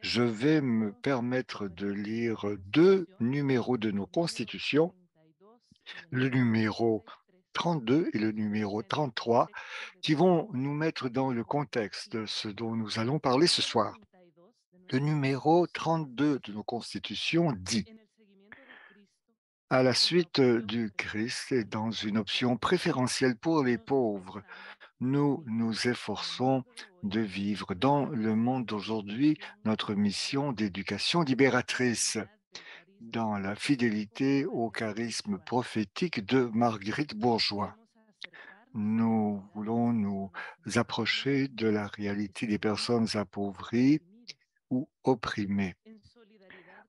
je vais me permettre de lire deux numéros de nos constitutions, le numéro 32 et le numéro 33, qui vont nous mettre dans le contexte de ce dont nous allons parler ce soir. Le numéro 32 de nos constitutions dit: à la suite du Christ et dans une option préférentielle pour les pauvres, nous nous efforçons de vivre dans le monde d'aujourd'hui notre mission d'éducation libératrice, dans la fidélité au charisme prophétique de Marguerite Bourgeois. Nous voulons nous approcher de la réalité des personnes appauvries ou opprimées.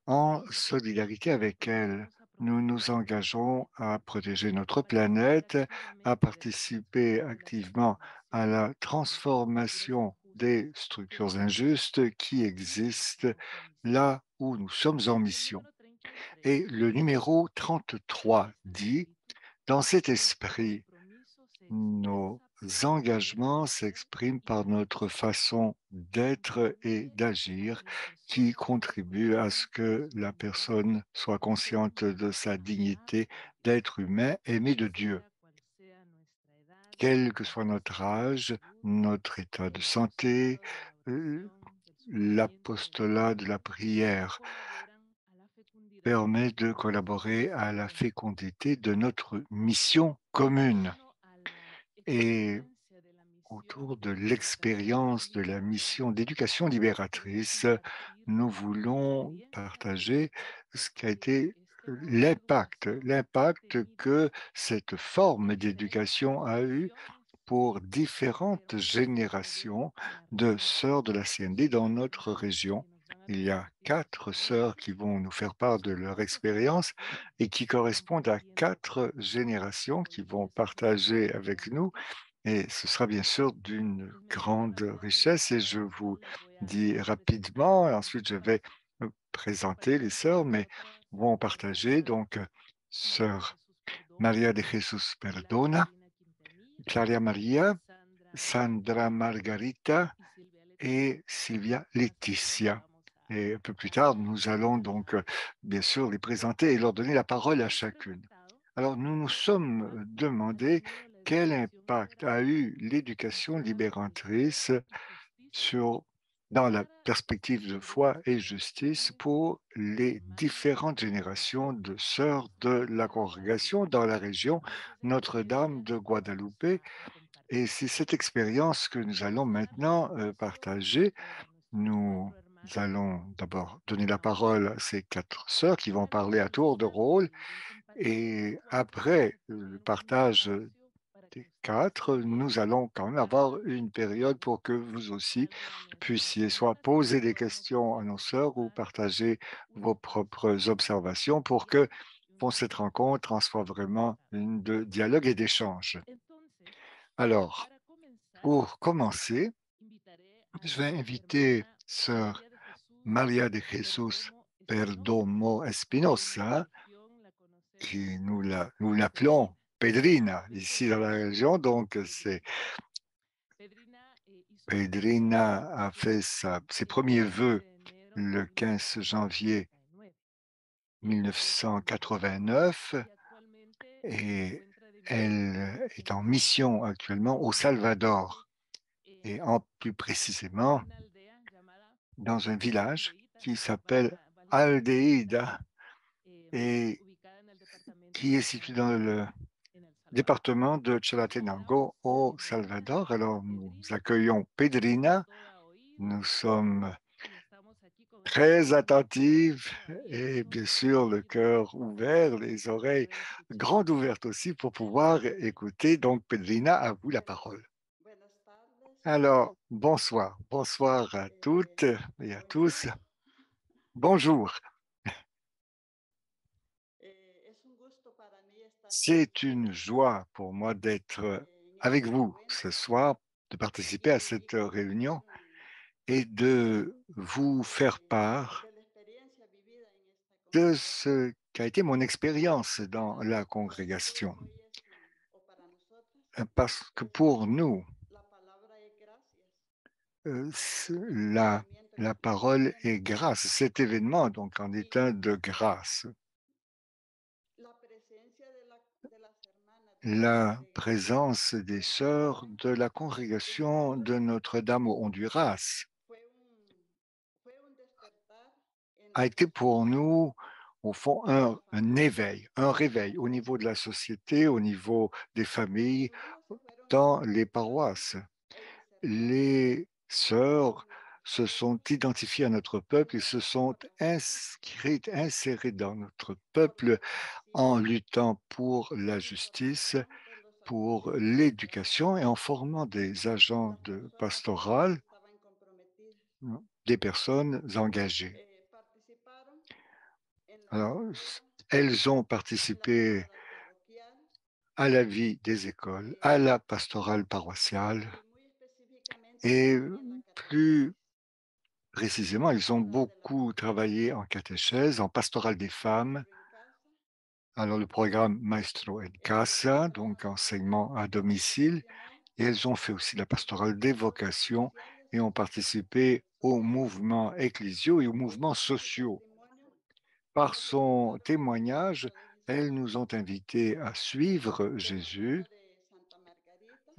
En solidarité avec elles, nous nous engageons à protéger notre planète, à participer activement à la transformation des structures injustes qui existent là où nous sommes en mission. Et le numéro 33 dit: dans cet esprit, nos engagements s'expriment par notre façon d'être et d'agir qui contribue à ce que la personne soit consciente de sa dignité d'être humain aimé de Dieu. Quel que soit notre âge, notre état de santé, euh, l'apostolat de la prière permet de collaborer à la fécondité de notre mission commune. Et autour de l'expérience de la mission d'éducation libératrice, nous voulons partager ce qu'a été l'impact que cette forme d'éducation a eu pour différentes générations de sœurs de la CND dans notre région. Il y a 4 sœurs qui vont nous faire part de leur expérience et qui correspondent à 4 générations qui vont partager avec nous, et ce sera bien sûr d'une grande richesse. Et je vous dis rapidement, et ensuite je vais présenter les sœurs, mais vont partager donc sœur Maria de Jesus Perdona, Claria Maria, Sandra Margarita et Silvia Laetitia. Et un peu plus tard, nous allons donc bien sûr les présenter et leur donner la parole à chacune. Alors, nous nous sommes demandé quel impact a eu l'éducation libératrice sur, dans la perspective de foi et justice pour les différentes générations de sœurs de la congrégation dans la région Notre-Dame de Guadeloupe. Et c'est cette expérience que nous allons maintenant partager. Nous allons d'abord donner la parole à ces 4 sœurs qui vont parler à tour de rôle, et après le partage des 4, nous allons quand même avoir une période pour que vous aussi puissiez soit poser des questions à nos sœurs ou partager vos propres observations pour que pour cette rencontre en soit vraiment une de dialogue et d'échange. Alors, pour commencer, je vais inviter sœur Maria de Jesus Perdomo Espinosa, qui nous l'appelons Pedrina ici dans la région. Donc, c'est Pedrina a fait ses premiers vœux le 15 janvier 1989 et elle est en mission actuellement au Salvador et en plus précisément dans un village qui s'appelle Aldeida et qui est situé dans le département de Chalatenango au Salvador. Alors, nous accueillons Pedrina. Nous sommes très attentives et bien sûr le cœur ouvert, les oreilles grandes ouvertes aussi pour pouvoir écouter. Donc, Pedrina, à vous la parole. Alors, bonsoir. Bonsoir à toutes et à tous. Bonjour. C'est une joie pour moi d'être avec vous ce soir, de participer à cette réunion et de vous faire part de ce qu'a été mon expérience dans la congrégation. Parce que pour nous, la La parole est grâce. Cet événement, donc, en est un de grâce. La présence des sœurs de la congrégation de Notre-Dame au Honduras a été pour nous, au fond, un réveil au niveau de la société, au niveau des familles, dans les paroisses. Les sœurs se sont identifiées à notre peuple et se sont inscrites, insérées dans notre peuple en luttant pour la justice, pour l'éducation et en formant des agents de pastoral, des personnes engagées. Alors, elles ont participé à la vie des écoles, à la pastorale paroissiale et plus précisément, ils ont beaucoup travaillé en catéchèse, en pastorale des femmes. Alors, le programme Maestro en Casa, donc enseignement à domicile, et elles ont fait aussi la pastorale des vocations et ont participé aux mouvements ecclésiaux et aux mouvements sociaux. Par son témoignage, elles nous ont invités à suivre Jésus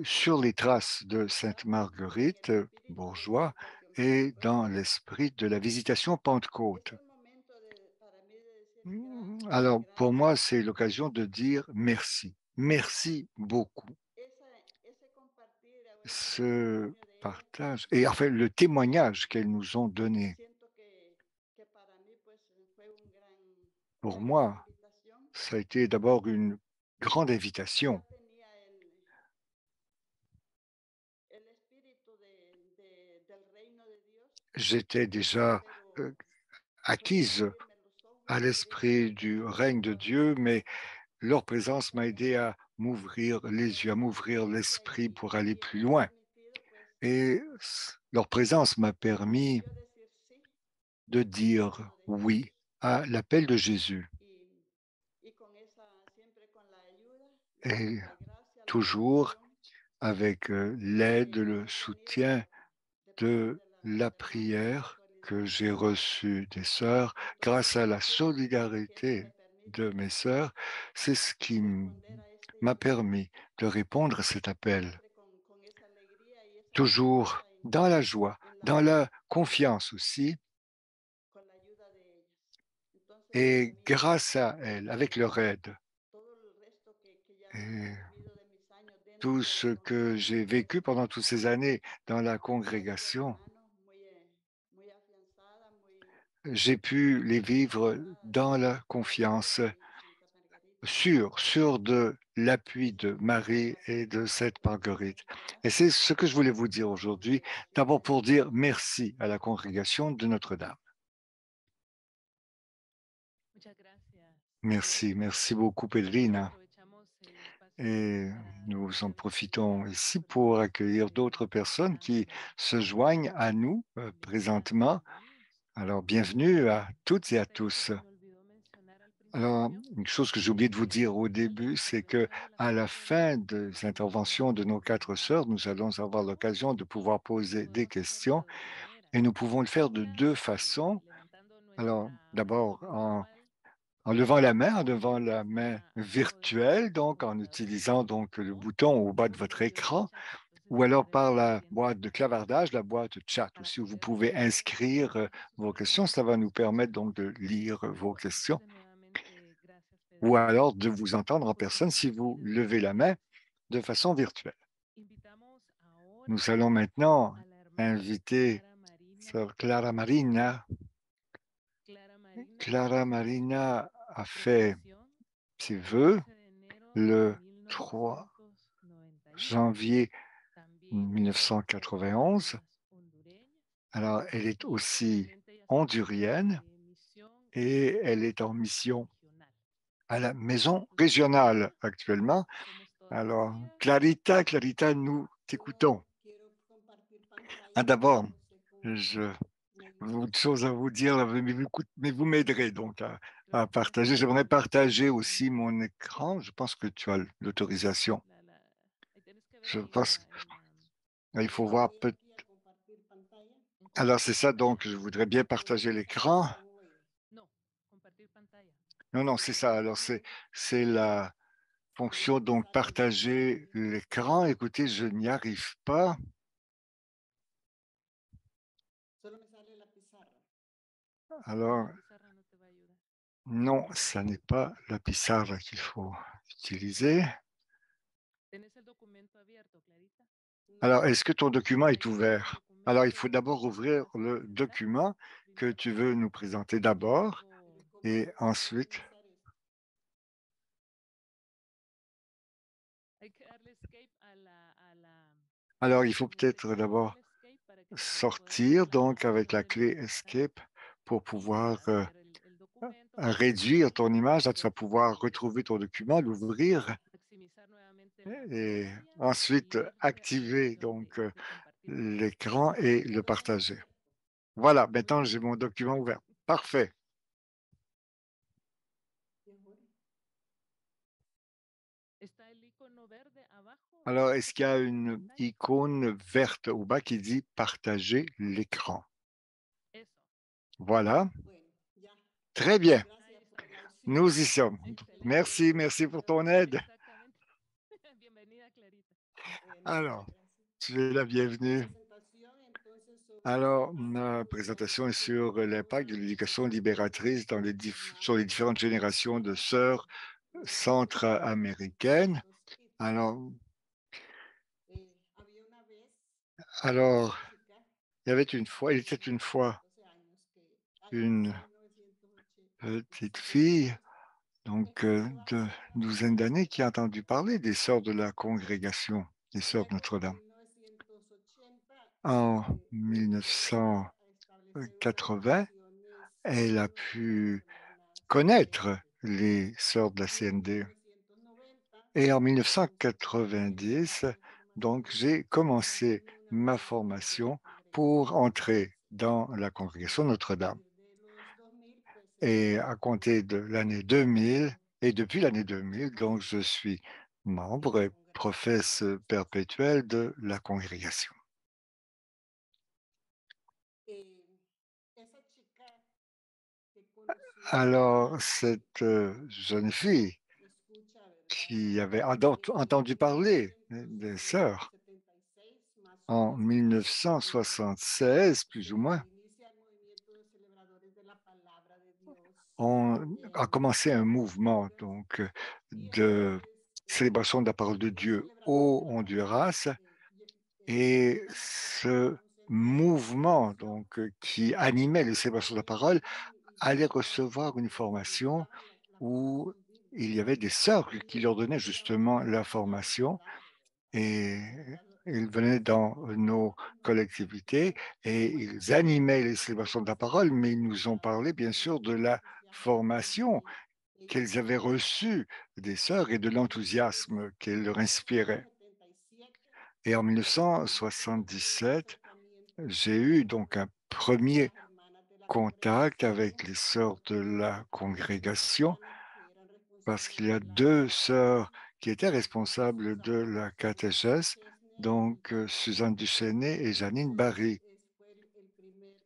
sur les traces de Sainte Marguerite Bourgeois et dans l'esprit de la visitation Pentecôte. Alors, pour moi, c'est l'occasion de dire merci. Merci beaucoup. Ce partage et enfin le témoignage qu'elles nous ont donné, pour moi, ça a été d'abord une grande invitation. J'étais déjà acquise à l'esprit du règne de Dieu, mais leur présence m'a aidé à m'ouvrir les yeux, à m'ouvrir l'esprit pour aller plus loin. Et leur présence m'a permis de dire oui à l'appel de Jésus. Et toujours avec l'aide, le soutien de la prière que j'ai reçue des sœurs, grâce à la solidarité de mes sœurs, c'est ce qui m'a permis de répondre à cet appel. Toujours dans la joie, dans la confiance aussi, et grâce à elles, avec leur aide. Et tout ce que j'ai vécu pendant toutes ces années dans la congrégation, j'ai pu les vivre dans la confiance, sûr de l'appui de Marie et de cette Marguerite. Et c'est ce que je voulais vous dire aujourd'hui, d'abord pour dire merci à la congrégation de Notre-Dame. Merci, merci beaucoup, Pedrina. Et nous en profitons ici pour accueillir d'autres personnes qui se joignent à nous présentement. Alors, bienvenue à toutes et à tous. Alors, une chose que j'ai oublié de vous dire au début, c'est que à la fin des interventions de nos quatre sœurs, nous allons avoir l'occasion de pouvoir poser des questions et nous pouvons le faire de deux façons. Alors, d'abord, en levant la main, en levant la main virtuelle, donc en utilisant donc le bouton au bas de votre écran, ou alors par la boîte de clavardage, la boîte chat aussi, où vous pouvez inscrire vos questions. Ça va nous permettre donc de lire vos questions ou alors de vous entendre en personne si vous levez la main de façon virtuelle. Nous allons maintenant inviter Sœur Clara Marina. Clara Marina a fait ses vœux le 3 janvier 1991. Alors, elle est aussi hondurienne et elle est en mission à la maison régionale actuellement. Alors, Clarita, Clarita, nous t'écoutons. Ah, d'abord, je autre chose à vous dire, mais vous m'aiderez donc à partager. J'aimerais partager aussi mon écran. Je pense que tu as l'autorisation. Je pense qu'il faut voir peut Alors c'est ça, donc je voudrais bien partager l'écran. Non, non, c'est ça. Alors c'est la fonction donc partager l'écran. Écoutez, je n'y arrive pas. Alors non, ça n'est pas la pissarra qu'il faut utiliser. Alors, est-ce que ton document est ouvert? Alors, il faut d'abord ouvrir le document que tu veux nous présenter d'abord et ensuite, alors il faut peut-être d'abord sortir donc avec la clé Escape pour pouvoir réduire ton image. Là, tu vas pouvoir retrouver ton document, l'ouvrir et ensuite activer donc l'écran et le partager. Voilà, maintenant j'ai mon document ouvert. Parfait. Alors, est-ce qu'il y a une icône verte au bas qui dit partager l'écran? Voilà, très bien. Nous y sommes. Merci, merci pour ton aide. Alors, tu es la bienvenue. Alors, ma présentation est sur l'impact de l'éducation libératrice sur les différentes générations de sœurs centra-américaines. Alors, alors, il était une fois une petite fille, donc de douzaine d'années, qui a entendu parler des sœurs de la congrégation, des sœurs de Notre-Dame. En 1980, elle a pu connaître les sœurs de la CND. Et en 1990, donc, j'ai commencé ma formation pour entrer dans la congrégation Notre-Dame. Et à compter de l'année 2000, et depuis l'année 2000, donc, je suis membre et professe perpétuel de la congrégation. Alors, cette jeune fille qui avait entendu parler des sœurs en 1976, plus ou moins, on a commencé un mouvement donc de célébration de la parole de Dieu au Honduras et ce mouvement donc qui animait les célébrations de la parole allait recevoir une formation où il y avait des sœurs qui leur donnaient justement la formation et ils venaient dans nos collectivités et ils animaient les célébrations de la parole, mais ils nous ont parlé bien sûr de la formation qu'elles avaient reçue des sœurs et de l'enthousiasme qu'elles leur inspiraient. Et en 1977, j'ai eu donc un premier contact avec les sœurs de la congrégation parce qu'il y a deux sœurs qui étaient responsables de la catéchèse, donc Suzanne Duchesnay et Janine Barry.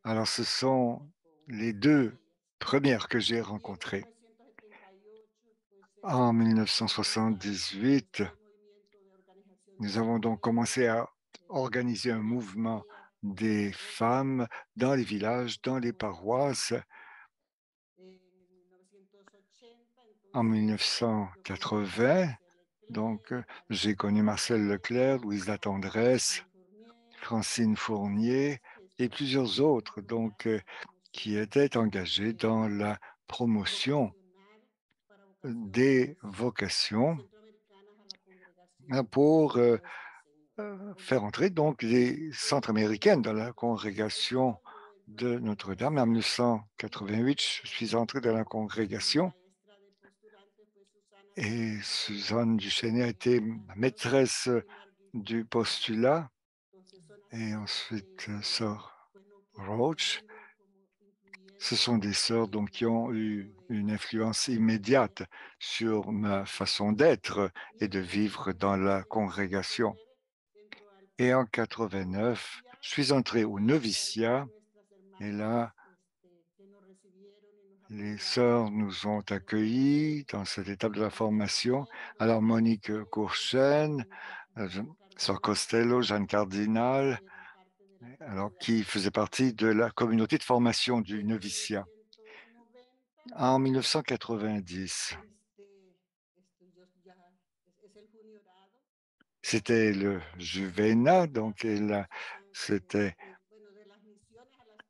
Alors ce sont les deux premières que j'ai rencontrées. En 1978, nous avons donc commencé à organiser un mouvement des femmes dans les villages, dans les paroisses. En 1980, donc, j'ai connu Marcel Leclerc, Louise Latendresse, Francine Fournier et plusieurs autres, donc, qui étaient engagés dans la promotion des vocations pour faire entrer donc les centres-américaines dans la congrégation de Notre-Dame. En 1988, je suis entré dans la congrégation et Suzanne Duchesnay a été ma maîtresse du postulat et ensuite sœur Roach. Ce sont des sœurs donc qui ont eu une influence immédiate sur ma façon d'être et de vivre dans la congrégation. Et en 89, je suis entré au noviciat Et là, les sœurs nous ont accueillis dans cette étape de la formation. Alors, Monique Courchaine, sœur Costello, Jeanne Cardinal, alors, qui faisait partie de la communauté de formation du noviciat. En 1990, c'était le Juvena, donc c'était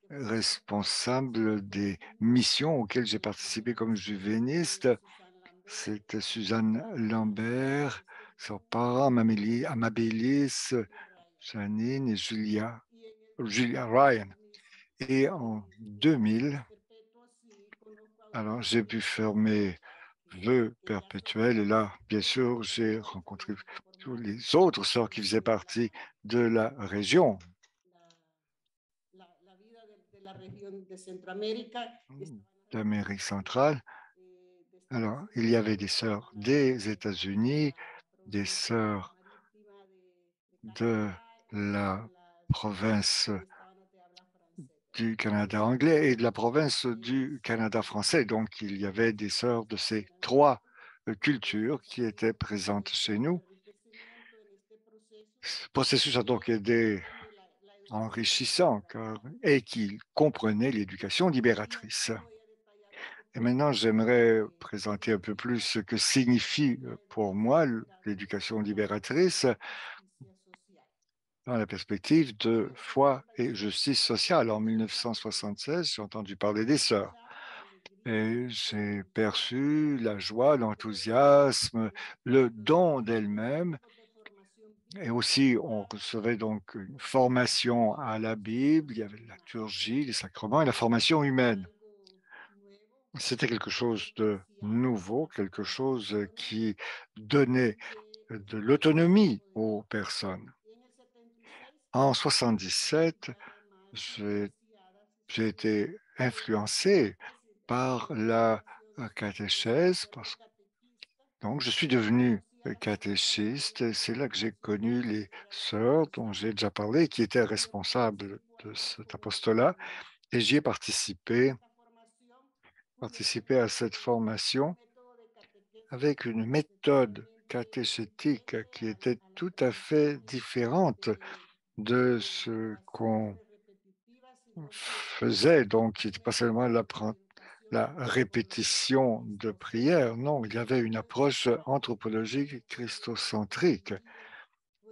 responsable des missions auxquelles j'ai participé comme juvéniste. C'était Suzanne Lambert, son parent, Amabilis, Janine et Julia Ryan. Et en 2000, alors j'ai pu faire mes vœux perpétuels et là, bien sûr, j'ai rencontré tous les autres sœurs qui faisaient partie de la région d'Amérique centrale. Alors, il y avait des sœurs des États-Unis, des sœurs de la province du Canada anglais et de la province du Canada français. Donc, il y avait des sœurs de ces trois cultures qui étaient présentes chez nous. Ce processus a donc été enrichissant et qui comprenait l'éducation libératrice. Et maintenant, j'aimerais présenter un peu plus ce que signifie pour moi l'éducation libératrice dans la perspective de foi et justice sociale. En 1976, j'ai entendu parler des sœurs et j'ai perçu la joie, l'enthousiasme, le don d'elles-mêmes. Et aussi, on recevait donc une formation à la Bible, il y avait la liturgie, les sacrements et la formation humaine. C'était quelque chose de nouveau, quelque chose qui donnait de l'autonomie aux personnes. En 77, j'ai j'ai été influencé par la catéchèse, donc je suis devenu catéchiste. C'est là que j'ai connu les sœurs dont j'ai déjà parlé, qui étaient responsables de cet apostolat, et j'y ai participé à cette formation avec une méthode catéchétique qui était tout à fait différente de ce qu'on faisait. Donc, il n'était pas seulement la répétition de prière, non, il y avait une approche anthropologique christocentrique.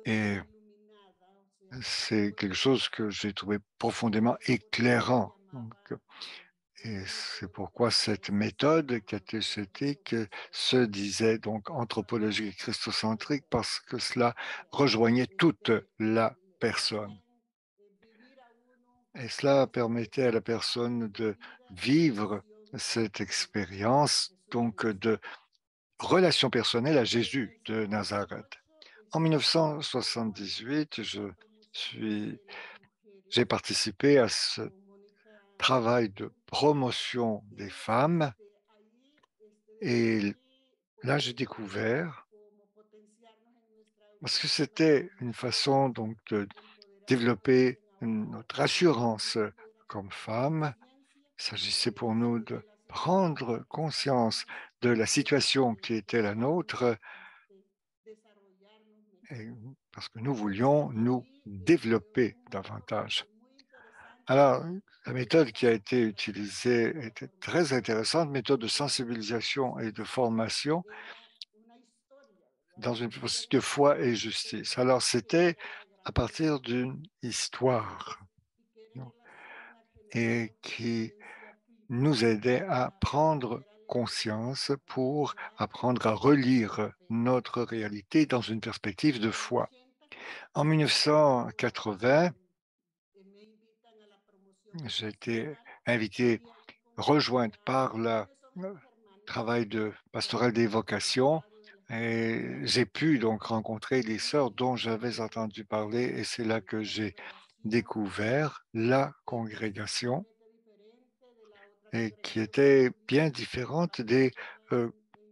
Et c'est quelque chose que j'ai trouvé profondément éclairant. Donc, et c'est pourquoi cette méthode catéchétique se disait donc anthropologique et christocentrique, parce que cela rejoignait toute la personne. Et cela permettait à la personne de vivre cette expérience, donc de relation personnelle à Jésus de Nazareth. En 1978, suis, j'ai participé à ce travail de promotion des femmes et là, j'ai découvert, parce que c'était une façon donc de développer notre assurance comme femme. Il s'agissait pour nous de prendre conscience de la situation qui était la nôtre, et parce que nous voulions nous développer davantage. Alors, la méthode qui a été utilisée était très intéressante, méthode de sensibilisation et de formation dans une processus de foi et justice. Alors, c'était à partir d'une histoire et qui nous aidait à prendre conscience pour apprendre à relire notre réalité dans une perspective de foi. En 1980, j'ai été invité, rejointe par le travail de pastoral des vocations et j'ai pu donc rencontrer les sœurs dont j'avais entendu parler et c'est là que j'ai découvert la congrégation et qui était bien différente des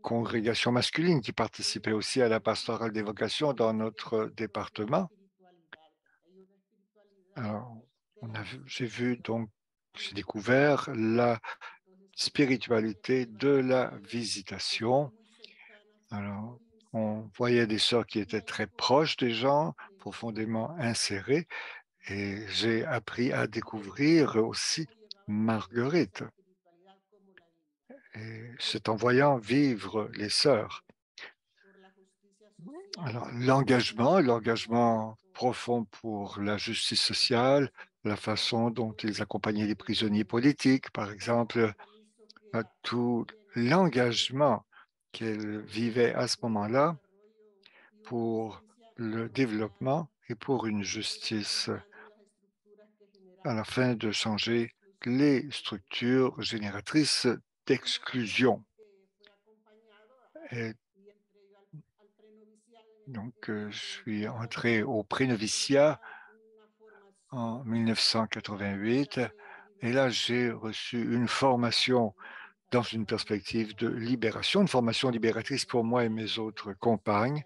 congrégations masculines qui participaient aussi à la pastorale des vocations dans notre département. Alors, j'ai vu donc J'ai découvert la spiritualité de la visitation. Alors, on voyait des sœurs qui étaient très proches des gens, profondément insérées, et j'ai appris à découvrir aussi Marguerite. Et c'est en voyant vivre les sœurs. Alors, l'engagement profond pour la justice sociale, la façon dont ils accompagnaient les prisonniers politiques, par exemple, tout l'engagement qu'elles vivaient à ce moment-là pour le développement et pour une justice à la fin de changer les structures génératrices d'exclusion. Et donc, je suis entré au pré-noviciat en 1988 et là, j'ai reçu une formation dans une perspective de libération, une formation libératrice pour moi et mes autres compagnes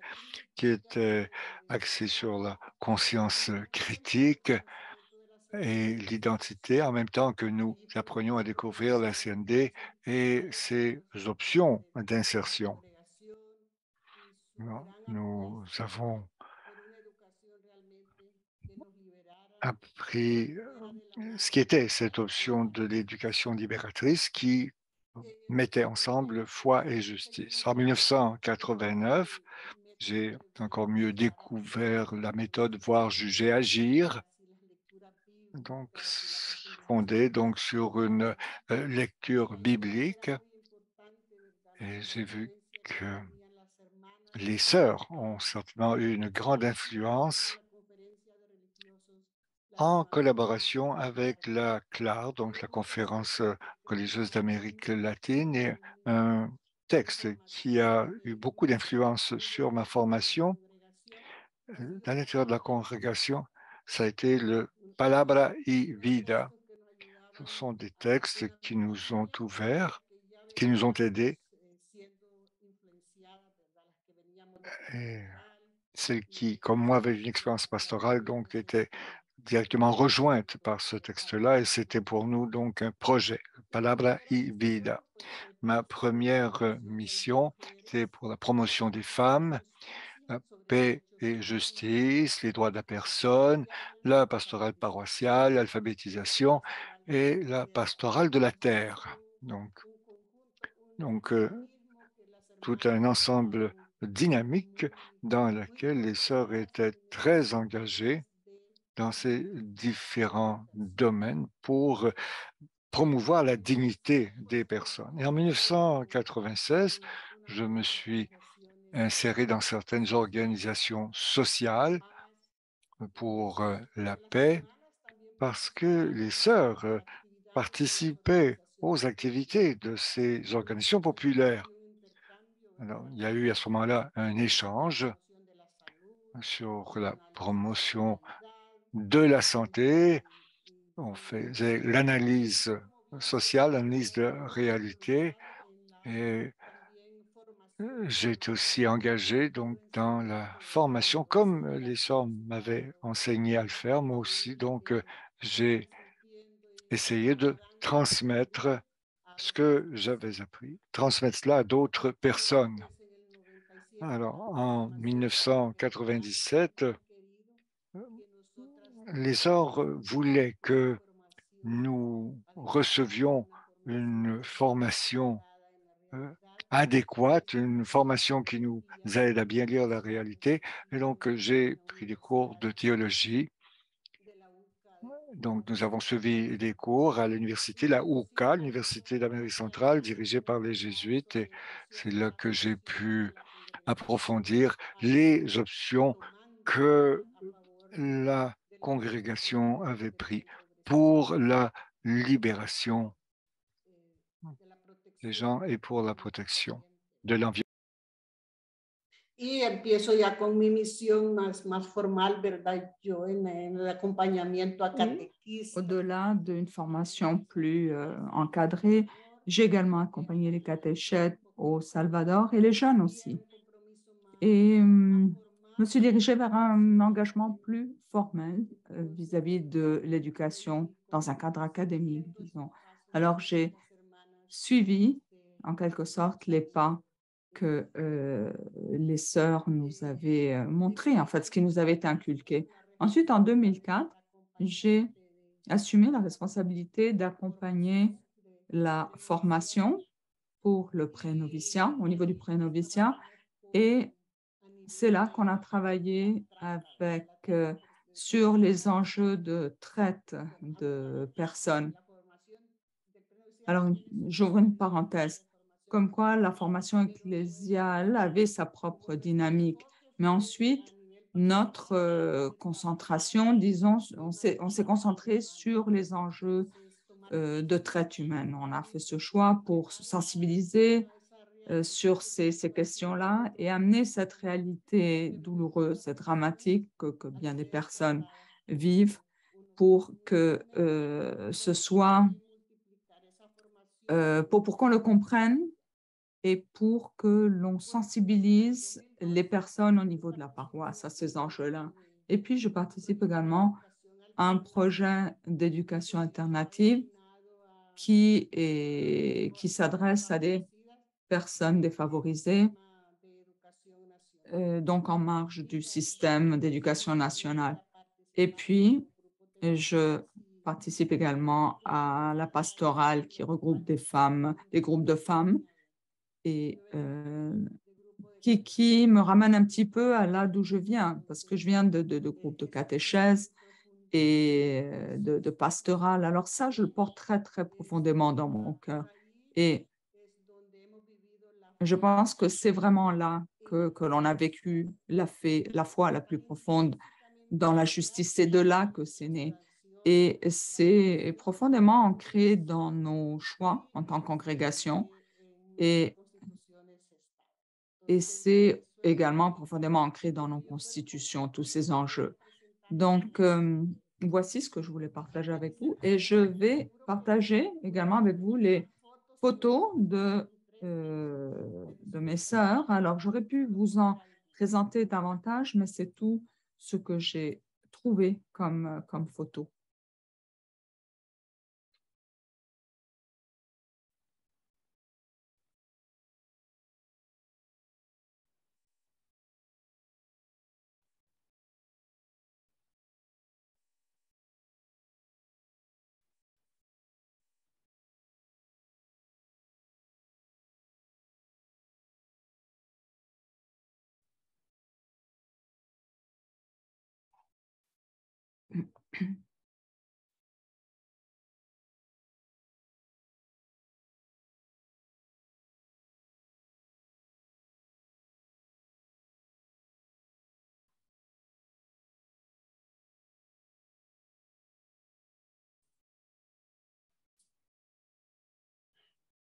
qui était axée sur la conscience critique et l'identité en même temps que nous apprenions à découvrir la CND et ses options d'insertion. Nous avons appris ce qui était cette option de l'éducation libératrice qui mettait ensemble foi et justice. En 1989, j'ai encore mieux découvert la méthode voir, juger, agir, donc fondée donc sur une lecture biblique. Et j'ai vu que les sœurs ont certainement eu une grande influence en collaboration avec la CLAR, donc la Conférence religieuse d'Amérique latine, et un texte qui a eu beaucoup d'influence sur ma formation à l'intérieur de la congrégation, ça a été le Palabra y Vida. Ce sont des textes qui nous ont ouverts, qui nous ont aidés, et celles qui, comme moi, avaient une expérience pastorale, donc étaient directement rejointes par ce texte-là, et c'était pour nous donc un projet, Palabra y Vida. Ma première mission, c'était pour la promotion des femmes, la paix et justice, les droits de la personne, la pastorale paroissiale, l'alphabétisation et la pastorale de la terre. Donc, tout un ensemble dynamique dans lequel les sœurs étaient très engagées dans ces différents domaines pour promouvoir la dignité des personnes. Et en 1996, je me suis inséré dans certaines organisations sociales pour la paix parce que les sœurs participaient aux activités de ces organisations populaires. Alors, il y a eu à ce moment-là un échange sur la promotion de la santé. On faisait l'analyse sociale, l'analyse de réalité et j'ai été aussi engagé donc dans la formation, comme les sœurs m'avaient enseigné à le faire, moi aussi. Donc, j'ai essayé de transmettre ce que j'avais appris, transmettre cela à d'autres personnes. Alors, en 1997, les sœurs voulaient que nous recevions une formation euh, adéquate, une formation qui nous aide à bien lire la réalité. Et donc, j'ai pris des cours de théologie. Donc, nous avons suivi des cours à l'université, la UCA, l'Université d'Amérique centrale, dirigée par les Jésuites. Et c'est là que j'ai pu approfondir les options que la congrégation avait prises pour la libération des gens et pour la protection de l'environnement. Y empiezo ya con mi misión más formal, ¿verdad? Yo en el acompañamiento a Et catequistas. au-delà d'une formation plus encadrée, j'ai également accompagné les catéchètes au Salvador et les jeunes aussi. Et me suis dirigée vers un engagement plus formel vis-à-vis de l'éducation dans un cadre académique, disons. Alors, j'ai suivi, en quelque sorte, les pas que les sœurs nous avaient montrés, en fait, ce qui nous avait été inculqué. Ensuite, en 2004, j'ai assumé la responsabilité d'accompagner la formation pour le pré-noviciat, au niveau du pré-noviciat, et c'est là qu'on a travaillé avec, sur les enjeux de traite de personnes. Alors, j'ouvre une parenthèse, comme quoi la formation ecclésiale avait sa propre dynamique. Mais ensuite, notre concentration, disons, on s'est concentré sur les enjeux de traite humaine. On a fait ce choix pour se sensibiliser sur ces questions-là et amener cette réalité douloureuse et dramatique que bien des personnes vivent pour que ce soit, pour qu'on le comprenne et pour que l'on sensibilise les personnes au niveau de la paroisse à ces enjeux-là. Et puis, je participe également à un projet d'éducation alternative qui s'adresse à des personnes défavorisées, donc en marge du système d'éducation nationale. Et puis, je participe également à la pastorale qui regroupe des femmes, des groupes de femmes, et qui me ramène un petit peu à là d'où je viens, parce que je viens de groupes de catéchèse et de pastoral. Alors ça, je le porte très, très profondément dans mon cœur. Et je pense que c'est vraiment là que l'on a vécu la foi la plus profonde dans la justice. C'est de là que c'est né. Et c'est profondément ancré dans nos choix en tant que congrégation. Et, et c'est également profondément ancré dans nos constitutions, tous ces enjeux. Donc, voici ce que je voulais partager avec vous. Et je vais partager également avec vous les photos de mes sœurs. Alors, j'aurais pu vous en présenter davantage, mais c'est tout ce que j'ai trouvé comme photo.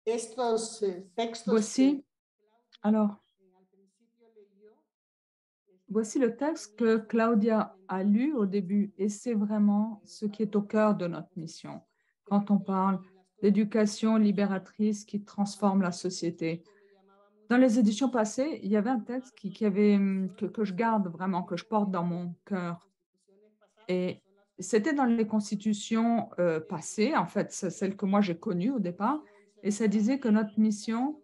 Estos textos Voici, alors, voici le texte que Claudia a lu au début, et c'est vraiment ce qui est au cœur de notre mission. Quand on parle d'éducation libératrice qui transforme la société. Dans les éditions passées, il y avait un texte que je garde vraiment, que je porte dans mon cœur. Et c'était dans les constitutions passées, en fait, c'est celle que moi j'ai connue au départ, et ça disait que notre mission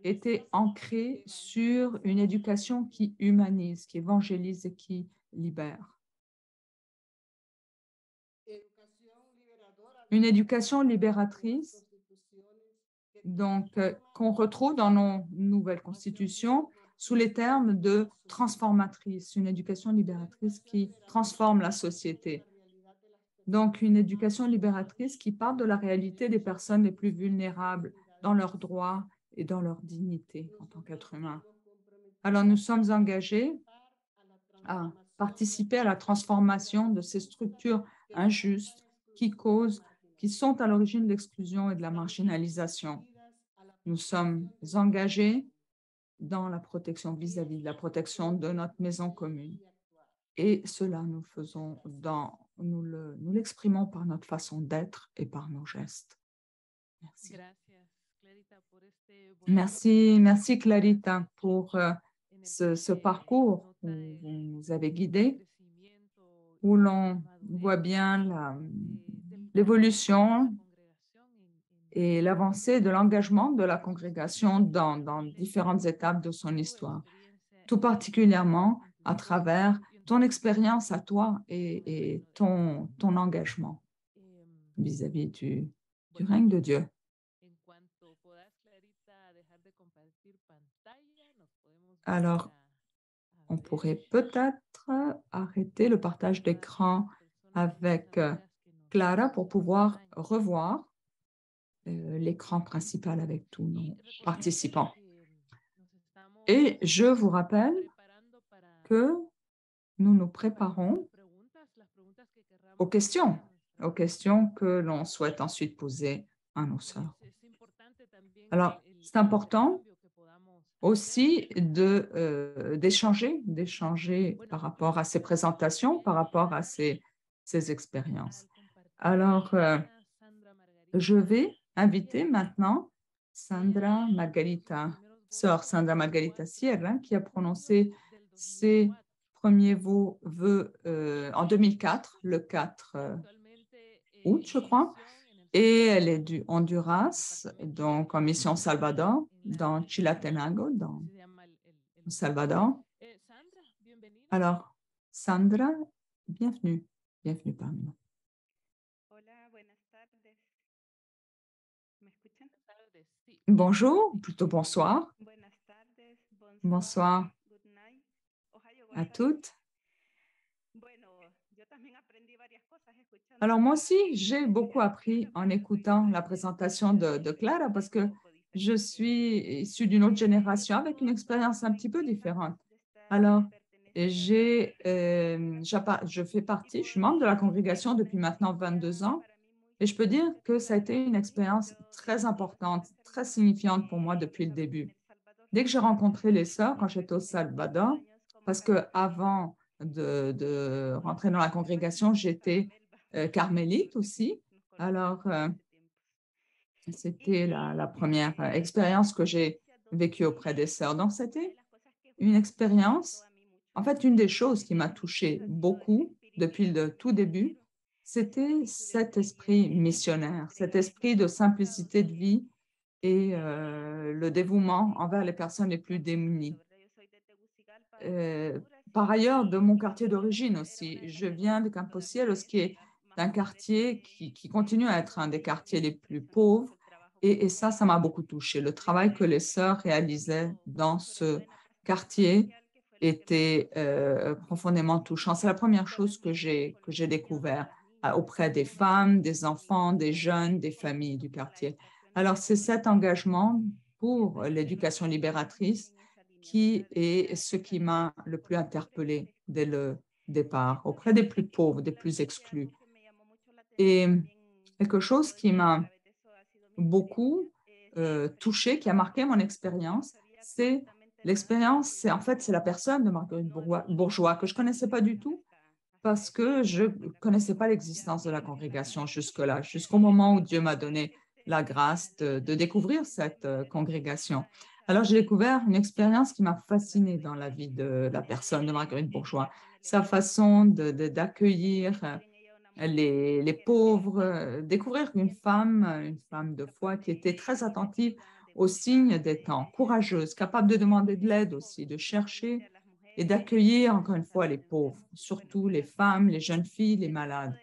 était ancrée sur une éducation qui humanise, qui évangélise et qui libère. Une éducation libératrice, donc qu'on retrouve dans nos nouvelles constitutions sous les termes de transformatrice, une éducation libératrice qui transforme la société. Donc, une éducation libératrice qui part de la réalité des personnes les plus vulnérables dans leurs droits et dans leur dignité en tant qu'être humain. Alors, nous sommes engagés à participer à la transformation de ces structures injustes qui sont à l'origine de l'exclusion et de la marginalisation. Nous sommes engagés dans la protection vis-à-vis de la protection de notre maison commune. Et cela, nous l'exprimons par notre façon d'être et par nos gestes. Merci. Merci Clarita pour ce parcours où vous nous avez guidés, où l'on voit bien l'évolution et l'avancée de l'engagement de la congrégation dans différentes étapes de son histoire, tout particulièrement à travers ton expérience à toi et ton engagement vis-à-vis du règne de Dieu. Alors, on pourrait peut-être arrêter le partage d'écran avec Clara pour pouvoir revoir l'écran principal avec tous nos participants. Et je vous rappelle que nous nous préparons aux questions que l'on souhaite ensuite poser à nos sœurs. Alors, c'est important aussi d'échanger par rapport à ces présentations, par rapport à ces expériences. Alors, je vais inviter maintenant Sandra Margarita, sœur Sandra Margarita Sierra, qui a prononcé ses premiers vœux en 2004, le 4 août, je crois. Et elle est du Honduras, donc en mission Salvador, dans Chalatenango, dans Salvador. Alors, Sandra, bienvenue parmi nous. Bonjour, plutôt bonsoir. Bonsoir à toutes. Alors, moi aussi, j'ai beaucoup appris en écoutant la présentation de Clara parce que je suis issue d'une autre génération avec une expérience un petit peu différente. Alors, je fais partie, je suis membre de la congrégation depuis maintenant 22 ans et je peux dire que ça a été une expérience très importante, très signifiante pour moi depuis le début. Dès que j'ai rencontré les sœurs quand j'étais au Salvador, parce qu'avant de rentrer dans la congrégation, j'étais carmélite aussi. Alors, c'était la première expérience que j'ai vécue auprès des sœurs. Donc, c'était une expérience. En fait, une des choses qui m'a touchée beaucoup depuis le tout début, c'était cet esprit missionnaire, cet esprit de simplicité de vie et le dévouement envers les personnes les plus démunies. Par ailleurs, de mon quartier d'origine aussi. Je viens de Campo Cielos, qui est un quartier qui continue à être un des quartiers les plus pauvres. Et ça m'a beaucoup touchée. Le travail que les sœurs réalisaient dans ce quartier était profondément touchant. C'est la première chose que j'ai découvert auprès des femmes, des enfants, des jeunes, des familles du quartier. Alors, c'est cet engagement pour l'éducation libératrice qui est ce qui m'a le plus interpellée dès le départ, auprès des plus pauvres, des plus exclus. Et quelque chose qui m'a beaucoup touchée, qui a marqué mon expérience, c'est c'est la personne de Marguerite Bourgeois que je ne connaissais pas du tout parce que je ne connaissais pas l'existence de la congrégation jusque-là, jusqu'au moment où Dieu m'a donné la grâce de découvrir cette congrégation. Alors, j'ai découvert une expérience qui m'a fascinée dans la vie de la personne de Marguerite Bourgeois, sa façon d'accueillir les pauvres, découvrir une femme de foi qui était très attentive aux signes des temps, courageuse, capable de demander de l'aide aussi, de chercher et d'accueillir encore une fois les pauvres, surtout les femmes, les jeunes filles, les malades,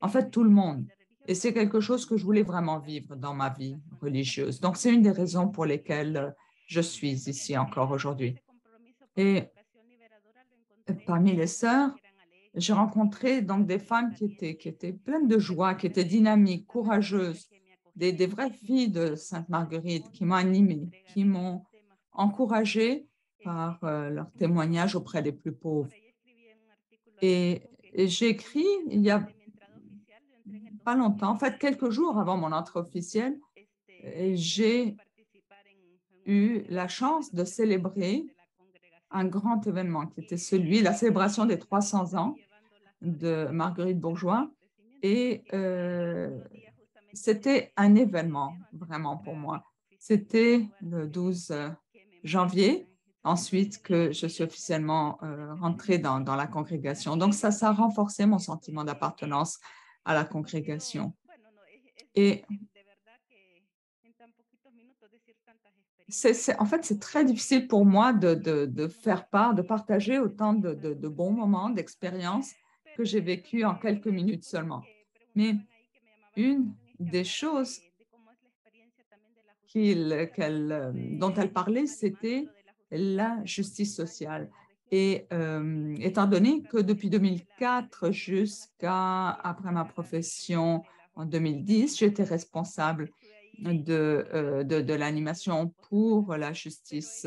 en fait tout le monde. Et c'est quelque chose que je voulais vraiment vivre dans ma vie religieuse. Donc c'est une des raisons pour lesquelles je suis ici encore aujourd'hui. Et parmi les sœurs, j'ai rencontré donc des femmes qui étaient pleines de joie, qui étaient dynamiques, courageuses, des vraies filles de Sainte Marguerite qui m'ont animée, qui m'ont encouragée par leur témoignage auprès des plus pauvres. Et j'ai écrit il n'y a pas longtemps, en fait quelques jours avant mon entrée officielle, j'ai eu la chance de célébrer un grand événement qui était la célébration des 300 ans de Marguerite Bourgeois. Et c'était un événement vraiment pour moi. C'était le 12 janvier ensuite que je suis officiellement rentrée dans la congrégation. Donc, ça a renforcé mon sentiment d'appartenance à la congrégation. Et en fait, c'est très difficile pour moi de faire part, de partager autant de bons moments, d'expériences que j'ai vécues en quelques minutes seulement. Mais une des choses dont elle parlait, c'était la justice sociale. Et étant donné que depuis 2004 jusqu'à après ma profession en 2010, j'étais responsable de l'animation pour la justice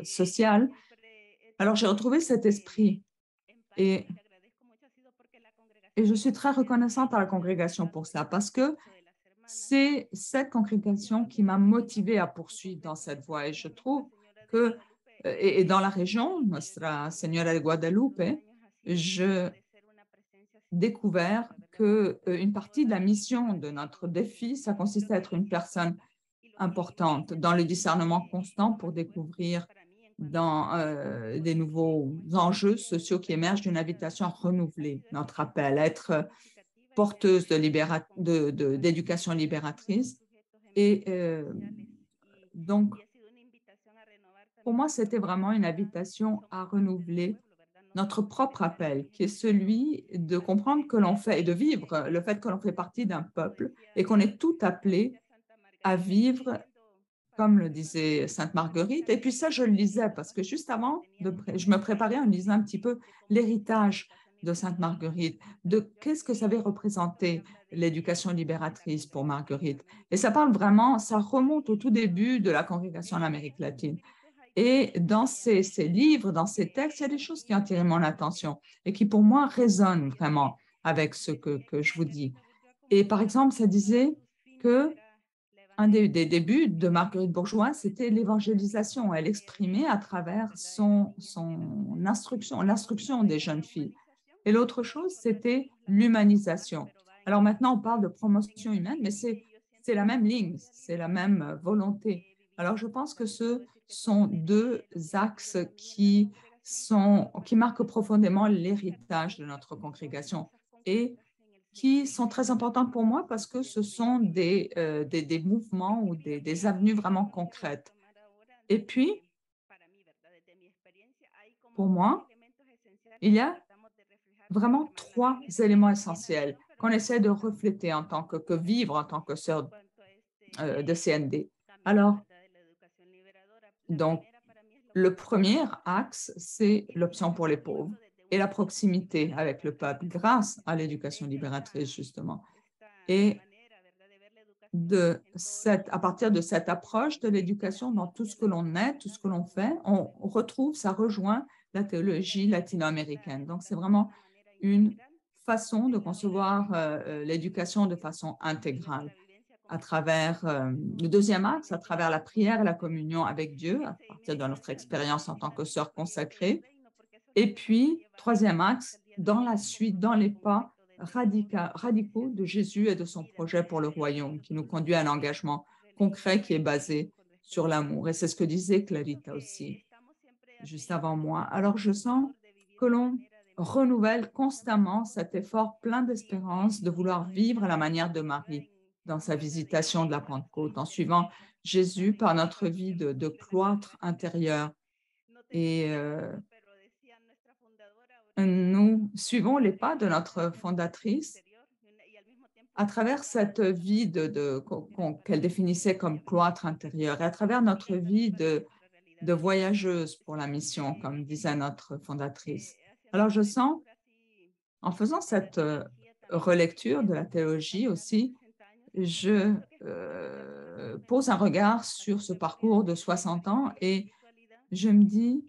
sociale. Alors, j'ai retrouvé cet esprit et je suis très reconnaissante à la congrégation pour ça parce que c'est cette congrégation qui m'a motivée à poursuivre dans cette voie. Et je trouve que, et dans la région, Nuestra Señora de Guadalupe, je découvert qu'une partie de la mission de notre défi, ça consiste à être une personne importante dans le discernement constant pour découvrir dans des nouveaux enjeux sociaux qui émergent d'une invitation à renouveler notre appel, à être porteuse d'éducation libératrice. Et donc, pour moi, c'était vraiment une invitation à renouveler notre propre appel, qui est celui de comprendre que l'on fait et de vivre le fait que l'on fait partie d'un peuple et qu'on est tout appelé à vivre, comme le disait Sainte Marguerite. Et puis ça, je le lisais parce que juste avant, je me préparais en lisant un petit peu l'héritage de Sainte Marguerite, de qu'est-ce que ça avait représenté l'éducation libératrice pour Marguerite. Et ça parle vraiment, ça remonte au tout début de la congrégation en Amérique latine. Et dans ces livres, dans ces textes, il y a des choses qui ont attiré mon attention et qui, pour moi, résonnent vraiment avec ce que je vous dis. Et par exemple, ça disait que un des débuts de Marguerite Bourgeois, c'était l'évangélisation. Elle exprimait à travers son instruction, l'instruction des jeunes filles. Et l'autre chose, c'était l'humanisation. Alors maintenant, on parle de promotion humaine, mais c'est la même ligne, c'est la même volonté. Alors je pense que ce sont deux axes qui marquent profondément l'héritage de notre congrégation et qui sont très importantes pour moi parce que ce sont des mouvements ou des avenues vraiment concrètes. Et puis, pour moi, il y a vraiment trois éléments essentiels qu'on essaie de refléter en tant que vivre en tant que sœur de CND. Alors, donc, le premier axe, c'est l'option pour les pauvres et la proximité avec le peuple grâce à l'éducation libératrice, justement. Et à partir de cette approche de l'éducation dans tout ce que l'on est, tout ce que l'on fait, on retrouve, ça rejoint la théologie latino-américaine. Donc, c'est vraiment une façon de concevoir l'éducation de façon intégrale à travers le deuxième axe, à travers la prière et la communion avec Dieu, à partir de notre expérience en tant que sœur consacrée. Et puis, troisième axe, dans la suite, dans les pas radicaux de Jésus et de son projet pour le royaume, qui nous conduit à un engagement concret qui est basé sur l'amour. Et c'est ce que disait Clarita aussi, juste avant moi. Alors, je sens que l'on renouvelle constamment cet effort plein d'espérance de vouloir vivre à la manière de Marie dans sa visitation de la Pentecôte, en suivant Jésus par notre vie de cloître intérieur. Et nous suivons les pas de notre fondatrice à travers cette vie qu'elle définissait comme cloître intérieur et à travers notre vie de voyageuse pour la mission, comme disait notre fondatrice. Alors, je sens, en faisant cette relecture de la théologie aussi, je pose un regard sur ce parcours de 60 ans et je me dis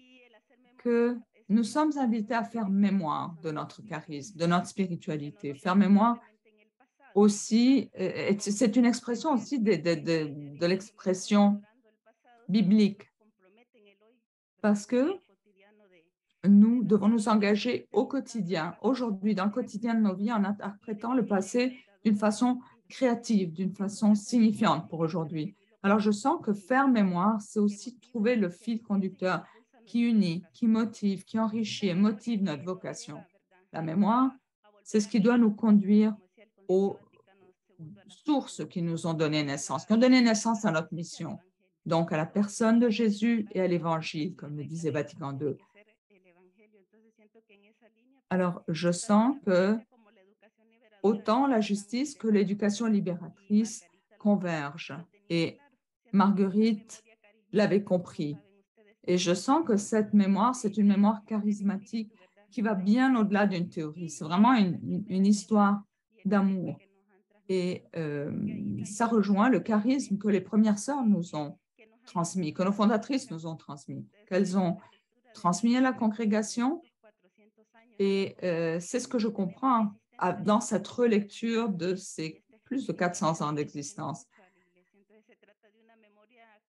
que nous sommes invités à faire mémoire de notre charisme, de notre spiritualité, faire mémoire aussi, c'est une expression aussi de l'expression biblique, parce que nous devons nous engager au quotidien, aujourd'hui, dans le quotidien de nos vies, en interprétant le passé d'une façon créative, d'une façon signifiante pour aujourd'hui. Alors, je sens que faire mémoire, c'est aussi trouver le fil conducteur qui unit, qui motive, qui enrichit et motive notre vocation. La mémoire, c'est ce qui doit nous conduire aux sources qui nous ont donné naissance, qui ont donné naissance à notre mission, donc à la personne de Jésus et à l'Évangile, comme le disait Vatican II. Alors, je sens que autant la justice que l'éducation libératrice convergent et Marguerite l'avait compris. Et je sens que cette mémoire, c'est une mémoire charismatique qui va bien au-delà d'une théorie. C'est vraiment une histoire d'amour. Et ça rejoint le charisme que les premières sœurs nous ont transmis, que nos fondatrices nous ont transmis, qu'elles ont transmis à la congrégation. Et c'est ce que je comprends dans cette relecture de ces plus de 400 ans d'existence.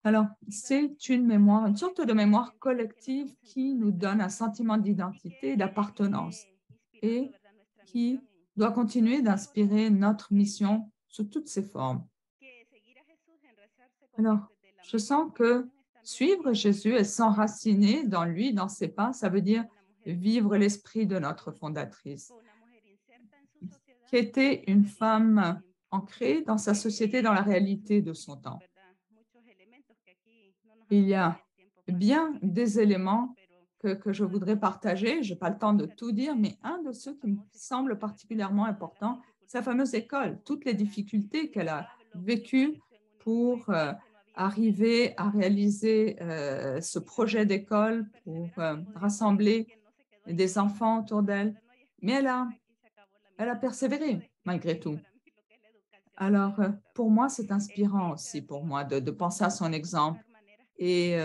Alors, c'est une mémoire, une sorte de mémoire collective qui nous donne un sentiment d'identité et d'appartenance et qui doit continuer d'inspirer notre mission sous toutes ses formes. Alors, je sens que suivre Jésus et s'enraciner dans lui, dans ses pas, ça veut dire vivre l'esprit de notre fondatrice, qui était une femme ancrée dans sa société, dans la réalité de son temps. Il y a bien des éléments que je voudrais partager. Je n'ai pas le temps de tout dire, mais un de ceux qui me semble particulièrement important, sa fameuse école, toutes les difficultés qu'elle a vécues pour arriver à réaliser ce projet d'école, pour rassembler des enfants autour d'elle. Mais elle a persévéré malgré tout. Alors, pour moi, c'est inspirant aussi pour moi de penser à son exemple. Et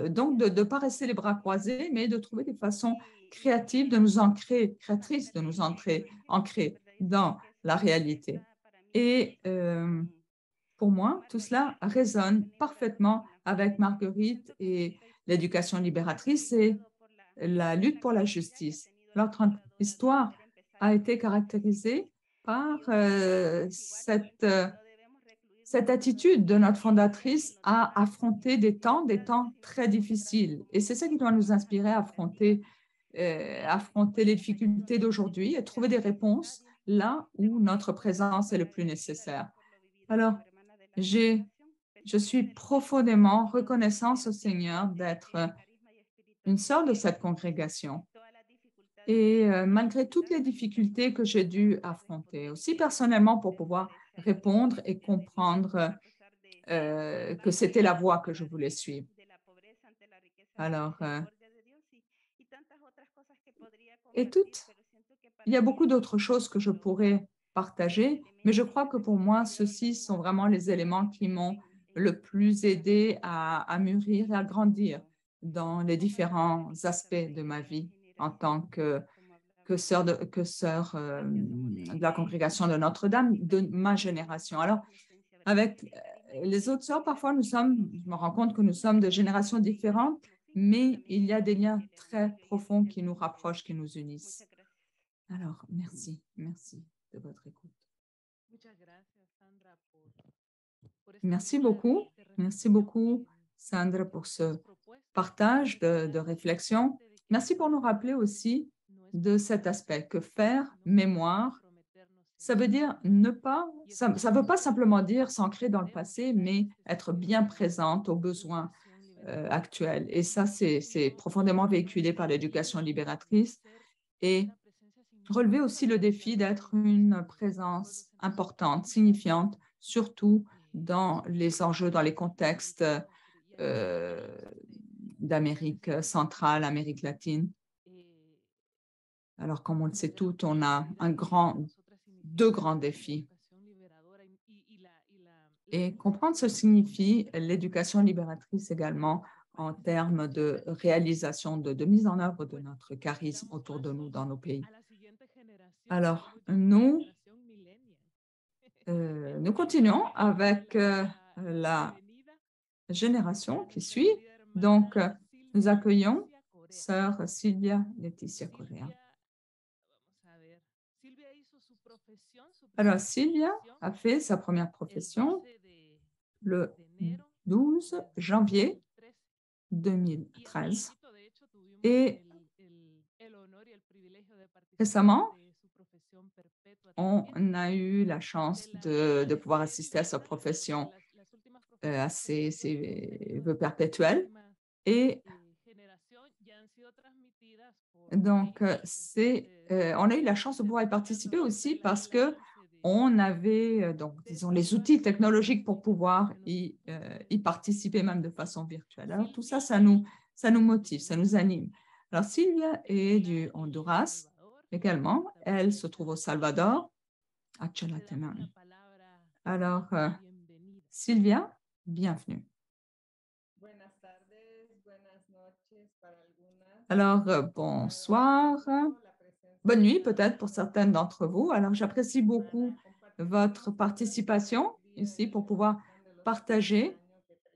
donc, de ne pas rester les bras croisés, mais de trouver des façons créatives de nous ancrer, créatrices de nous ancrer dans la réalité. Et pour moi, tout cela résonne parfaitement avec Marguerite et l'éducation libératrice et la lutte pour la justice. Notre histoire a été caractérisée par cette attitude de notre fondatrice à affronter des temps très difficiles. Et c'est ça qui doit nous inspirer à affronter les difficultés d'aujourd'hui et trouver des réponses là où notre présence est le plus nécessaire. Alors, je suis profondément reconnaissante au Seigneur d'être une sœur de cette congrégation. Et malgré toutes les difficultés que j'ai dû affronter, aussi personnellement pour pouvoir répondre et comprendre que c'était la voie que je voulais suivre. Alors, il y a beaucoup d'autres choses que je pourrais partager, mais je crois que pour moi, ceux-ci sont vraiment les éléments qui m'ont le plus aidé à mûrir et à grandir dans les différents aspects de ma vie en tant que sœur de la congrégation de Notre-Dame de ma génération. Alors, avec les autres sœurs, parfois, je me rends compte que nous sommes de générations différentes, mais il y a des liens très profonds qui nous rapprochent, qui nous unissent. Alors, merci de votre écoute. Merci beaucoup, Sandra, pour ce partage de réflexion. Merci pour nous rappeler aussi de cet aspect que faire mémoire, ça veut dire ça veut pas simplement dire s'ancrer dans le passé, mais être bien présente aux besoins actuels. Et ça, c'est profondément véhiculé par l'éducation libératrice et relever aussi le défi d'être une présence importante, signifiante, surtout dans les enjeux, dans les contextes d'Amérique centrale, Amérique latine. Alors, comme on le sait tout, on a deux grands défis. Et comprendre ce signifie l'éducation libératrice également en termes de réalisation, de mise en œuvre de notre charisme autour de nous dans nos pays. Alors, nous continuons avec la génération qui suit. Donc, nous accueillons Sœur Silvia Leticia Correa. Alors, Silvia a fait sa première profession le 12 janvier 2013. Et récemment, on a eu la chance de pouvoir assister à sa profession, à ses vœux perpétuels. Et donc, on a eu la chance de pouvoir y participer aussi parce que on avait, donc, disons, les outils technologiques pour pouvoir y participer même de façon virtuelle. Alors, tout ça, ça nous motive, ça nous anime. Alors, Sylvia est du Honduras également. Elle se trouve au Salvador, à Chalatenango. Alors, Sylvia, bienvenue. Alors, bonsoir, bonne nuit peut-être pour certaines d'entre vous. Alors, j'apprécie beaucoup votre participation ici pour pouvoir partager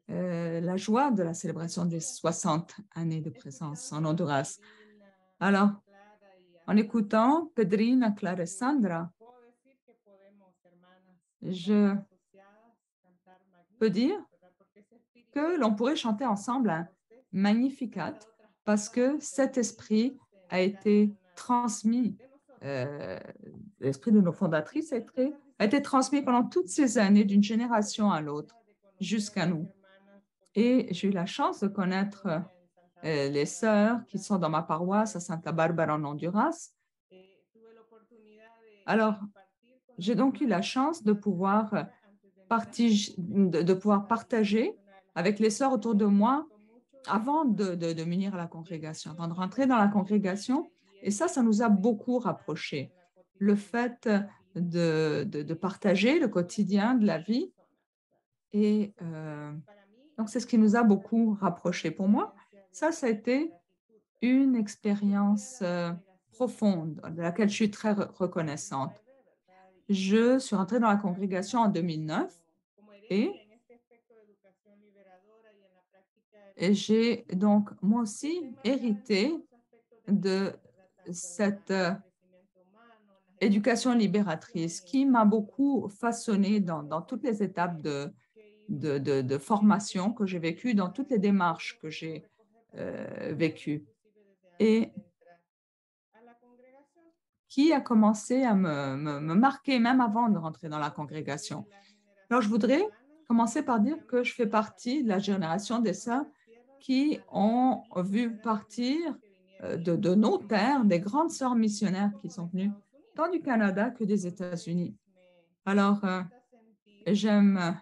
la joie de la célébration des 60 années de présence en Honduras. Alors, en écoutant Pedrina, Clara et Sandra, je peux dire que l'on pourrait chanter ensemble un Magnificat parce que cet esprit a été transmis, l'esprit de nos fondatrices a été transmis pendant toutes ces années d'une génération à l'autre jusqu'à nous. Et j'ai eu la chance de connaître les sœurs qui sont dans ma paroisse à Santa Barbara en Honduras. Alors, j'ai donc eu la chance de pouvoir partager avec les sœurs autour de moi avant de m'unir à la congrégation, avant de rentrer dans la congrégation. Et ça nous a beaucoup rapprochés. Le fait de partager le quotidien de la vie. Et donc, c'est ce qui nous a beaucoup rapprochés. Pour moi, ça a été une expérience profonde de laquelle je suis très reconnaissante. Je suis rentrée dans la congrégation en 2009 et j'ai donc moi aussi hérité de cette éducation libératrice qui m'a beaucoup façonnée dans toutes les étapes de formation que j'ai vécues, dans toutes les démarches que j'ai vécues. Et qui a commencé à me marquer même avant de rentrer dans la congrégation. Alors, je voudrais commencer par dire que je fais partie de la génération des sœurs qui ont vu partir de nos terres des grandes sœurs missionnaires qui sont venues tant du Canada que des États-Unis. Alors, j'aime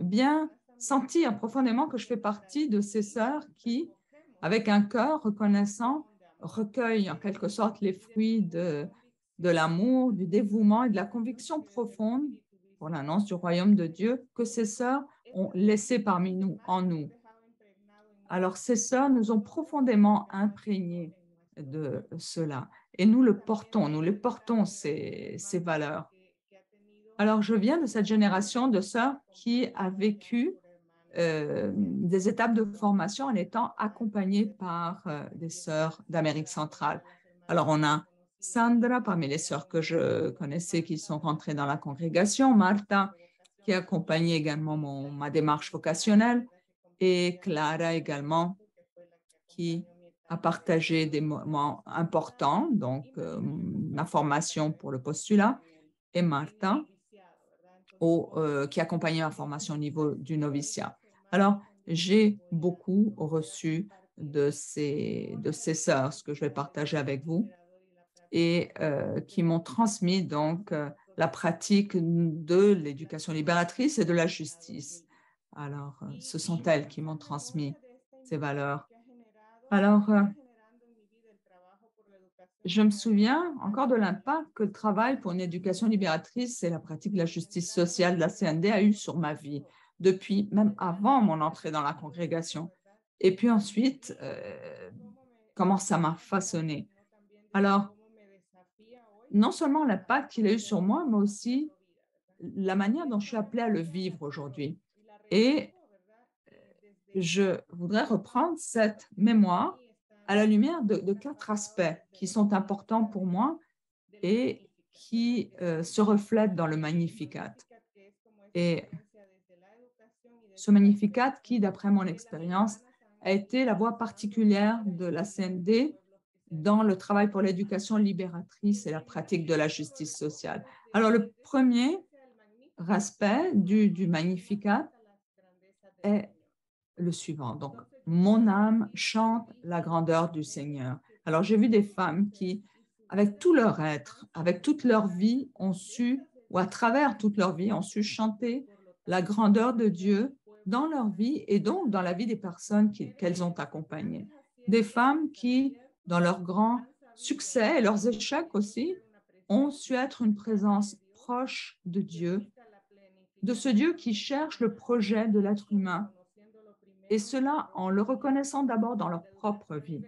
bien sentir profondément que je fais partie de ces sœurs qui, avec un cœur reconnaissant, recueillent en quelque sorte les fruits de l'amour, du dévouement et de la conviction profonde pour l'annonce du royaume de Dieu que ces sœurs ont laissé parmi nous, en nous. Alors, ces sœurs nous ont profondément imprégnés de cela et nous les portons, ces valeurs. Alors, je viens de cette génération de sœurs qui a vécu des étapes de formation en étant accompagnées par des sœurs d'Amérique centrale. Alors, on a Sandra, parmi les sœurs que je connaissais qui sont rentrées dans la congrégation, Martha, qui a accompagné également ma démarche vocationnelle, et Clara également, qui a partagé des moments importants, donc ma formation pour le postulat, et Martha, qui accompagnait ma formation au niveau du noviciat. Alors, j'ai beaucoup reçu de ces sœurs, ce que je vais partager avec vous, et qui m'ont transmis donc la pratique de l'éducation libératrice et de la justice. Alors, ce sont elles qui m'ont transmis ces valeurs. Alors, je me souviens encore de l'impact que le travail pour une éducation libératrice et la pratique de la justice sociale de la CND a eu sur ma vie, depuis même avant mon entrée dans la congrégation. Et puis ensuite, comment ça m'a façonné. Alors, non seulement l'impact qu'il a eu sur moi, mais aussi la manière dont je suis appelée à le vivre aujourd'hui. Et je voudrais reprendre cette mémoire à la lumière de 4 aspects qui sont importants pour moi et qui se reflètent dans le Magnificat. Et Ce Magnificat qui, d'après mon expérience, a été la voie particulière de la CND dans le travail pour l'éducation libératrice et la pratique de la justice sociale. Alors, le premier aspect du Magnificat est le suivant. Donc, mon âme chante la grandeur du Seigneur. Alors, j'ai vu des femmes qui, avec tout leur être, avec toute leur vie, ont su, ou à travers toute leur vie, ont su chanter la grandeur de Dieu dans leur vie et donc dans la vie des personnes qu'elles ont accompagnées. Des femmes qui, dans leurs grands succès et leurs échecs aussi, ont su être une présence proche de Dieu, de ce Dieu qui cherche le projet de l'être humain, et cela en le reconnaissant d'abord dans leur propre vie.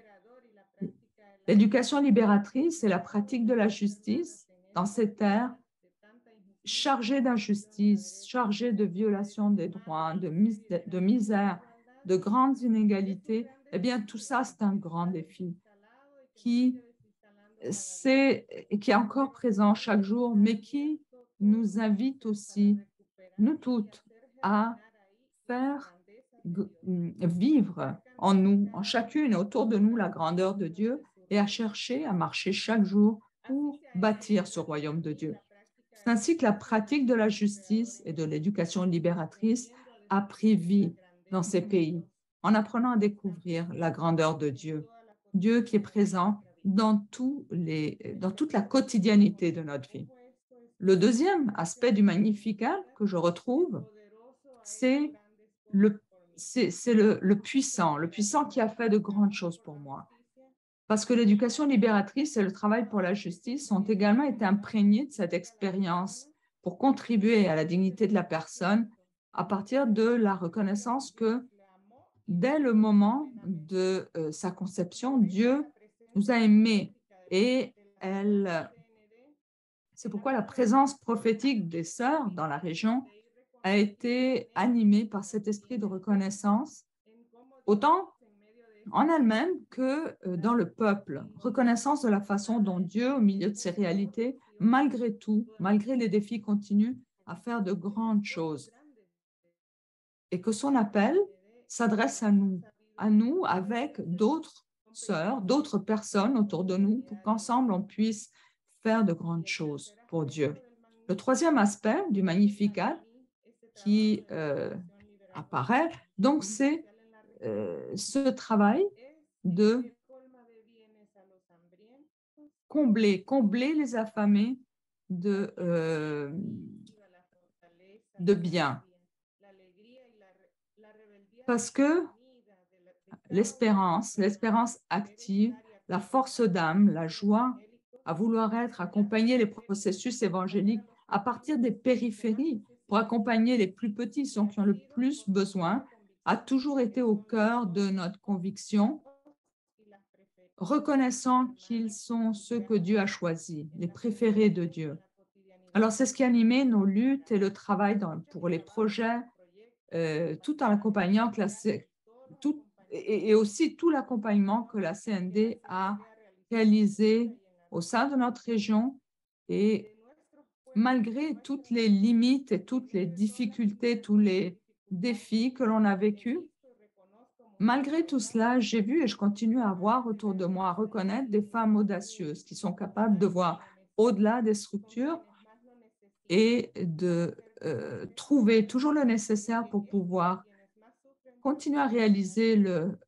L'éducation libératrice et la pratique de la justice dans cette ère chargée d'injustice, chargée de violations des droits, de misère, de grandes inégalités, eh bien, tout ça, c'est un grand défi qui est encore présent chaque jour, mais qui nous invite aussi, nous toutes, à faire vivre en nous, en chacune et autour de nous, la grandeur de Dieu et à chercher à marcher chaque jour pour bâtir ce royaume de Dieu. C'est ainsi que la pratique de la justice et de l'éducation libératrice a pris vie dans ces pays, en apprenant à découvrir la grandeur de Dieu, Dieu qui est présent dans toute la quotidianité de notre vie. Le deuxième aspect du Magnificat que je retrouve, c'est le puissant qui a fait de grandes choses pour moi. Parce que l'éducation libératrice et le travail pour la justice ont également été imprégnés de cette expérience pour contribuer à la dignité de la personne à partir de la reconnaissance que dès le moment de sa conception, Dieu nous a aimés et c'est pourquoi la présence prophétique des sœurs dans la région a été animée par cet esprit de reconnaissance, autant en elle-même que dans le peuple. Reconnaissance de la façon dont Dieu, au milieu de ces réalités, malgré tout, malgré les défis, continue à faire de grandes choses. Et que son appel s'adresse à nous avec d'autres sœurs, d'autres personnes autour de nous, pour qu'ensemble on puisse faire de grandes choses pour Dieu. Le troisième aspect du Magnificat qui apparaît, donc c'est ce travail de combler les affamés de biens. Parce que l'espérance active, la force d'âme, la joie à vouloir accompagner les processus évangéliques à partir des périphéries pour accompagner les plus petits, ceux qui ont le plus besoin, a toujours été au cœur de notre conviction, reconnaissant qu'ils sont ceux que Dieu a choisis, les préférés de Dieu. Alors, c'est ce qui animait nos luttes et le travail pour les projets, tout en accompagnant et aussi tout l'accompagnement que la CND a réalisé au sein de notre région. Et malgré toutes les limites et toutes les difficultés, tous les défis que l'on a vécus, malgré tout cela, j'ai vu et je continue à voir autour de moi, à reconnaître des femmes audacieuses qui sont capables de voir au-delà des structures et de trouver toujours le nécessaire pour pouvoir continuer à réaliser le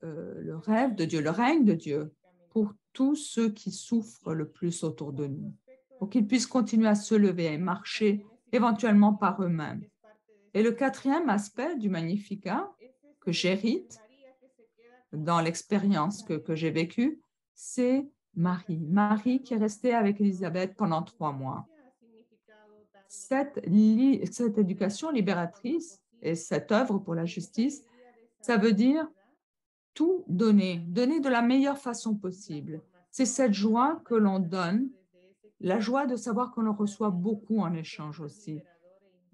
rêve de Dieu, le règne de Dieu pour tous ceux qui souffrent le plus autour de nous, pour qu'ils puissent continuer à se lever et marcher éventuellement par eux-mêmes. Et le quatrième aspect du Magnificat que j'hérite dans l'expérience que j'ai vécue, c'est Marie qui est restée avec Élisabeth pendant 3 mois. Cette éducation libératrice et cette œuvre pour la justice, ça veut dire tout donner de la meilleure façon possible. C'est cette joie que l'on donne, la joie de savoir qu'on en reçoit beaucoup en échange aussi.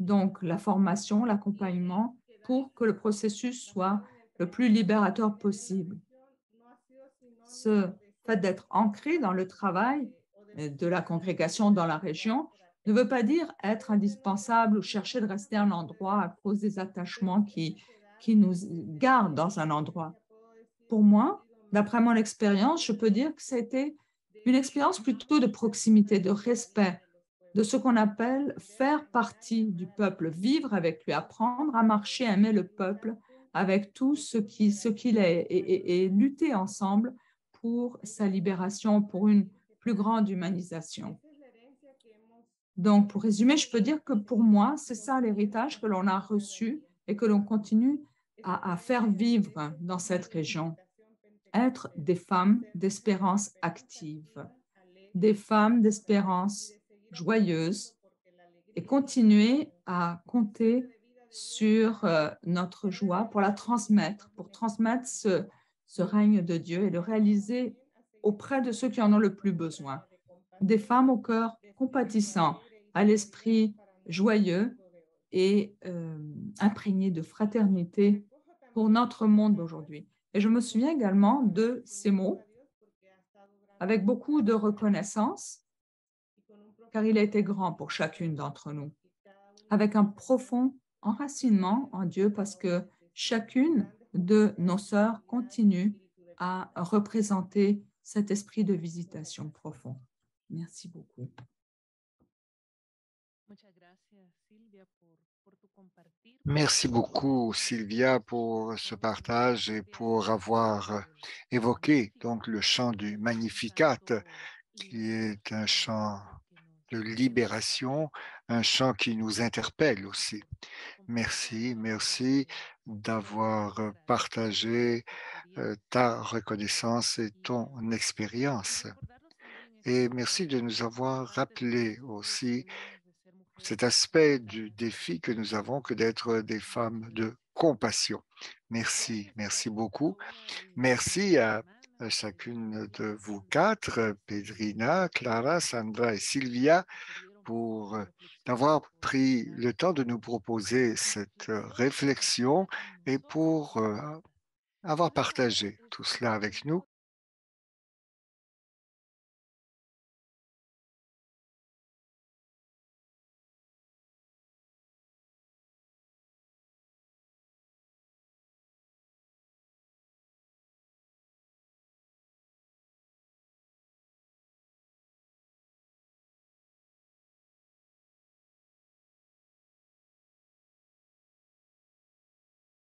Donc, la formation, l'accompagnement pour que le processus soit le plus libérateur possible. Ce fait d'être ancré dans le travail de la congrégation dans la région ne veut pas dire être indispensable ou chercher de rester à un endroit à cause des attachements qui qui nous garde dans un endroit. Pour moi, d'après mon expérience, je peux dire que c'était une expérience plutôt de proximité, de respect, de ce qu'on appelle faire partie du peuple, vivre avec lui, apprendre à marcher, à aimer le peuple avec tout ce qu'il est et lutter ensemble pour sa libération, pour une plus grande humanisation. Donc, pour résumer, je peux dire que pour moi, c'est ça l'héritage que l'on a reçu et que l'on continue à faire vivre dans cette région. Être des femmes d'espérance active, des femmes d'espérance joyeuses et continuer à compter sur notre joie pour la transmettre, pour transmettre ce règne de Dieu et le réaliser auprès de ceux qui en ont le plus besoin. Des femmes au cœur compatissant, à l'esprit joyeux et imprégné de fraternité pour notre monde d'aujourd'hui. Et je me souviens également de ces mots avec beaucoup de reconnaissance, car il a été grand pour chacune d'entre nous, avec un profond enracinement en Dieu, parce que chacune de nos sœurs continue à représenter cet esprit de visitation profond. Merci beaucoup. Merci beaucoup, Sylvia, pour ce partage et pour avoir évoqué donc le chant du Magnificat, qui est un chant de libération, un chant qui nous interpelle aussi. Merci, merci d'avoir partagé ta reconnaissance et ton expérience. Et merci de nous avoir rappelé aussi cet aspect du défi que nous avons que d'être des femmes de compassion. Merci, merci beaucoup. Merci à chacune de vous quatre, Pedrina, Clara, Sandra et Sylvia, pour avoir pris le temps de nous proposer cette réflexion et pour avoir partagé tout cela avec nous.